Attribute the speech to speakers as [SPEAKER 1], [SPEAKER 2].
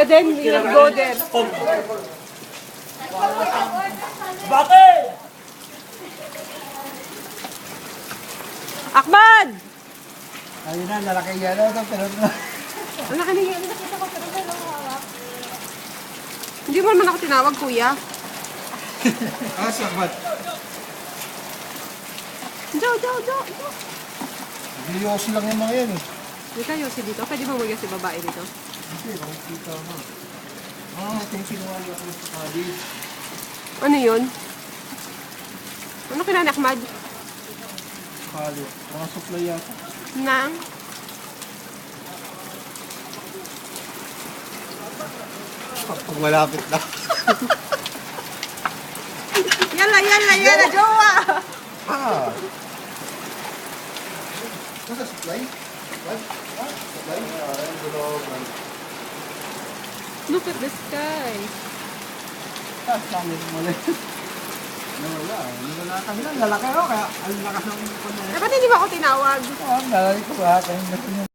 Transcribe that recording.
[SPEAKER 1] Pwede, you go there.
[SPEAKER 2] Bakit?
[SPEAKER 1] Akman!
[SPEAKER 3] Ayun na, lalaki yan. Pero
[SPEAKER 1] Ang laki na yan. Nakita ko, pero dalawa hawak. Hindi mo naman ako tinawag, kuya.
[SPEAKER 3] sabat.
[SPEAKER 1] Jo.
[SPEAKER 3] Biyosi lang yung mga yan eh.
[SPEAKER 1] Hindi kayo si dito. Pwede mo mag si babae dito.
[SPEAKER 3] Hindi, nakikita mo. Ito yung sinuwali ako sa college.
[SPEAKER 1] Ano yun? Ano kinanak, Mad?
[SPEAKER 3] College. Mga supply yata.
[SPEAKER 1] Nang?
[SPEAKER 3] Pag malapit na.
[SPEAKER 1] Yala, jowa!
[SPEAKER 3] Nasa supply? What? Supply?
[SPEAKER 1] Look at the sky.
[SPEAKER 3] Sabi mo ulit. Nawala. Nawala kami lang. Lalaki ako. Kaya ang lakas ng
[SPEAKER 1] Dapat hindi ba ako tinawag?
[SPEAKER 3] lalaki ko. Kaya